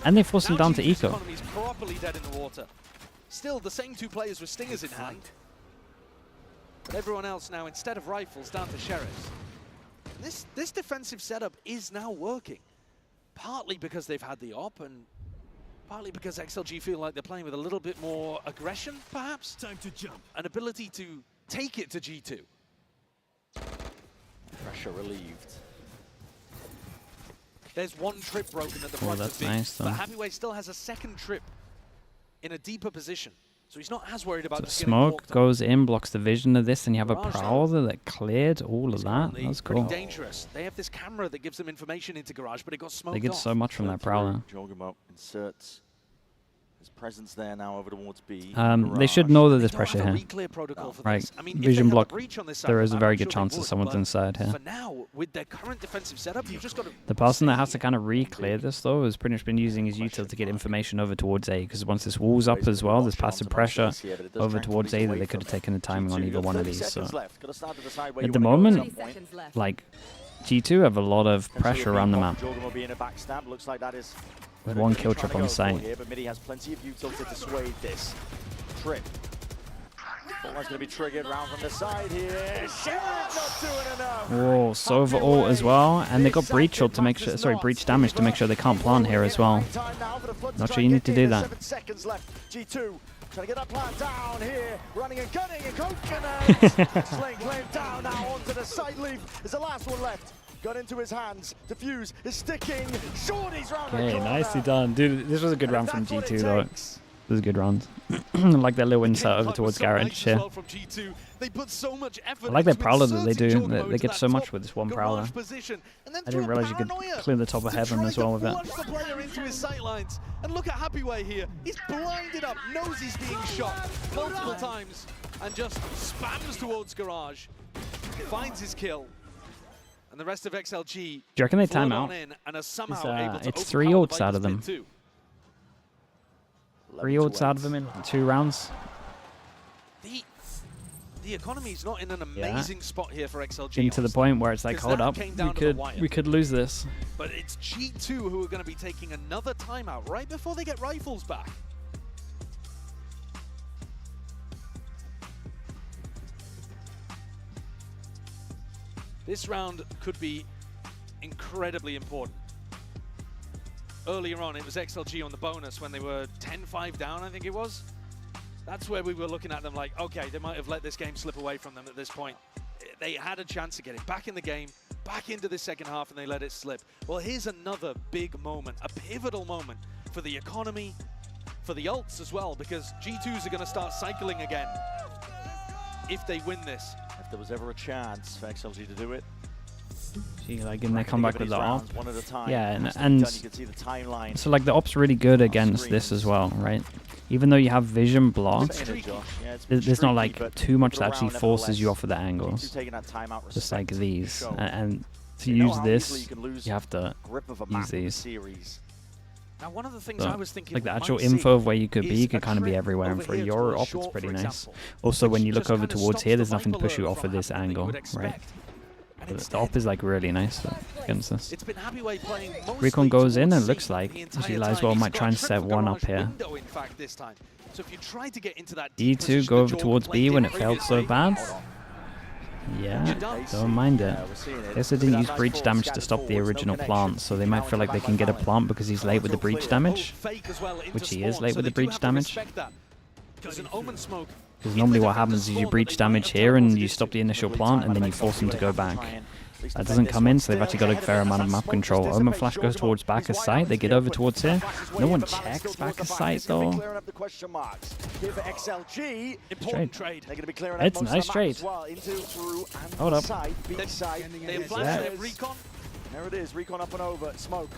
B: And they forced him down to eco.
A: Properly dead in the water. Still, the same 2 players with stingers in hand. But everyone else now, instead of rifles, down to sheriffs. This defensive setup is now working. Partly because they've had the op, and partly because XLG feel like they're playing with a little bit more aggression, perhaps? Time to jump. An ability to take it to G2.
C: Pressure relieved.
A: There's 1 trip broken at the front
B: that's
A: of B,
B: nice, though.
A: but Happyway still has a 2nd trip in a deeper position. So he's not as worried about
B: So
A: just getting
B: smoke
A: walked
B: goes in, blocks the vision of this, and you have a Prowler that cleared all of that. That's cool.
A: Pretty dangerous. They have this camera that gives them information into Garage, but it got smoked
B: They get
A: off.
B: so much from that Prowler.
C: Jorgamo inserts his presence there now over towards B.
B: They should know that there's
A: They don't
B: pressure
A: have a
B: here.
A: reclear protocol for
B: Right,
A: this. I mean, if
B: vision
A: they had a
B: block.
A: breach on this side
B: There
A: of
B: is
A: the
B: a
A: map,
B: very
A: I'm
B: good
A: sure
B: chance
A: they
B: that
A: would,
B: someone's
A: but
B: inside here.
A: For now, with their current defensive setup, you've just got to...
B: The person that has to kind of re-clear this, though, has pretty much been using his util to get information over towards A, because once this wall's up as well, there's passive pressure over towards A that they could have taken the timing on either one of these. So at the moment, like, G2 have a lot of pressure around the map. With 1 kill trip on site.
C: But Midi has plenty of util to dissuade this trip. One's going to be triggered round from the side here. Sheriff not doing enough.
B: Whoa, Sova ult as well, and they got breach ult to make sure, sorry, breach damage to make sure they can't plant here as well. Not sure you need to do that.
C: 7 seconds left. G2 trying to get that plant down here, running and gunning and coconut. Slaying claim down now onto the side leaf. There's the last one left. Got into his hands. Defuse is sticking. Shorty's round the
B: Okay,
C: corner.
B: nicely done. Dude, this was a good round from G2 though. was a good round. Like that little insert over towards Garage here.
A: They put so much effort
B: I like that
A: into
B: prowler that they
A: inserting
B: do.
A: Jogamo
B: They
A: into
B: get
A: that
B: so much
A: top
B: with this one
A: garage
B: prowler.
A: position, and then
B: I didn't
A: through
B: realize you could
A: paranoia
B: clear the top of
A: to
B: heaven
A: try
B: as well
A: to
B: with it.
A: flush the player into his sightlines. And look at Happyway here. He's blinded up, knows he's being shot multiple times, and just spams towards Garage. Finds his kill. And the rest of XLG.
B: Do you reckon they time
A: flood
B: out?
A: on in and are somehow able to
B: It's 3
A: overpower
B: ults
A: the
B: out of them.
A: Vikings mid too.
B: 3 ults out of them in 2 rounds.
A: The economy's not in an amazing spot here for XLG.
B: Getting to the point where it's like, hold up, we could lose this.
A: But it's G2 who are going to be taking another timeout right before they get rifles back. This round could be incredibly important. Earlier on, it was XLG on the bonus when they were 10-5 down, I think it was. That's where we were looking at them like, okay, they might have let this game slip away from them at this point. They had a chance of getting back in the game, back into the second half, and they let it slip. Well, here's another big moment, a pivotal moment for the economy, for the ults as well, because G2s are going to start cycling again if they win this.
C: If there was ever a chance for XLG to do it.
B: See, like in their comeback with the op.
C: One at a time.
B: Yeah, and
C: you can see the timeline.
B: so like the op's really good against this as well, right? Even though you have vision blocked, there's not like too much that actually forces you off of the angles. Just like these, and to use this, you have to use these.
A: Now, one of the things I was thinking,
B: like the actual info of where you could be, you could kind of be everywhere, and for your op, it's pretty nice. Also, when you look over towards here, there's nothing to push you off of this angle, right? The op is like really nice against this. Recon goes in and looks like G Liswell might try and set one up here. D2 go over towards B when it felt so bad. Yeah, don't mind it. They also didn't use breach damage to stop the original plant, so they might feel like they can get a plant because he's late with the breach damage, which he is late with the breach damage. Because normally what happens is you breach damage here and you stop the initial plant and then you force them to go back. That doesn't come in, so they've actually got a fair amount of map control. Omen Flash goes towards back of sight. They get over towards here. No one checks back of sight though. Trade. It's a nice trade. Hold up.
C: There it is, Recon up and over. Smoke.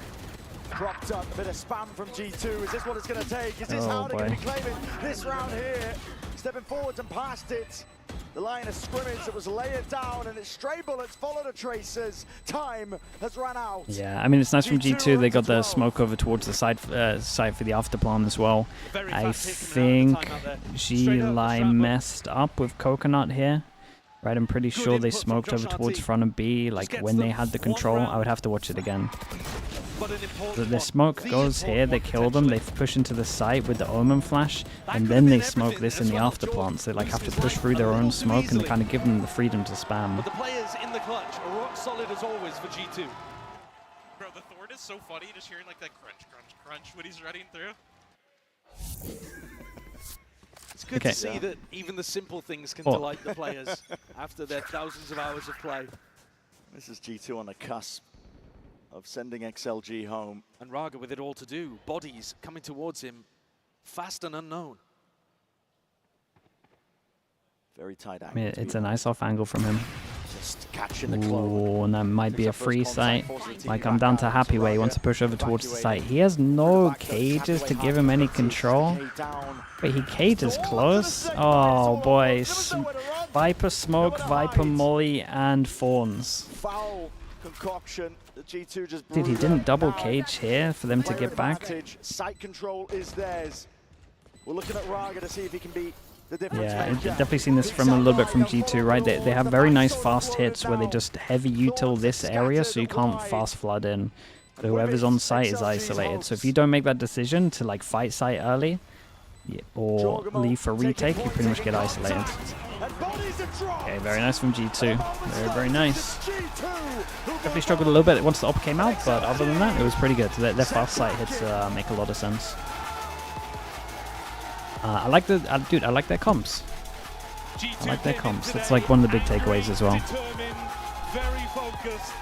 C: Propped up, a bit of spam from G2. Is this what it's going to take? Is this how they're going to be claiming this round here? Stepping forwards and past it. The line of scrimmage that was layered down, and it's stray bullets follow the tracers. Time has run out.
B: Yeah, I mean, it's nice from G2. They got the smoke over towards the side for the after plan as well. I think G-Li messed up with Coconut here. Right, I'm pretty sure they smoked over towards front of B, like when they had the control. I would have to watch it again. The smoke goes here, they kill them, they push into the site with the Omen Flash, and then they smoke this in the after plant. So they like have to push through their own smoke, and they kind of give them the freedom to spam.
A: But the players in the clutch are rock solid as always for G2.
F: Bro, the Thorn is so funny, just hearing like that crunch, crunch, crunch when he's running through.
A: It's good to see that even the simple things can delight the players after their thousands of hours of play.
C: This is G2 on the cusp of sending XLG home.
A: And Raga with it all to do. Bodies coming towards him, fast and unknown.
C: Very tight angle.
B: I mean, it's a nice off angle from him.
C: Just catching the clone.
B: Ooh, and that might be a free site. Like, I'm down to Happy where he wants to push over towards the site. He has no cages to give him any control. Wait, he cages close? Oh, boys. Viper Smoke, Viper Molly, and Fawns.
C: Foul concoction. The G2 just
B: dude, he didn't double cage here for them to get back.
C: Site control is theirs. We're looking at Raga to see if he can beat the difference.
B: Yeah, I've definitely seen this from a little bit from G2, right? They have very nice fast hits where they just heavy util this area so you can't fast flood in. So whoever's on site is isolated. So if you don't make that decision to like fight site early or leave for retake, you pretty much get isolated. Okay, very nice from G2. Very, very nice. Definitely struggled a little bit once the op came out, but other than that, it was pretty good. Their fast site hits make a lot of sense. I like the dude. I like their comps. I like their comps. That's like one of the big takeaways as well.
A: Very focused.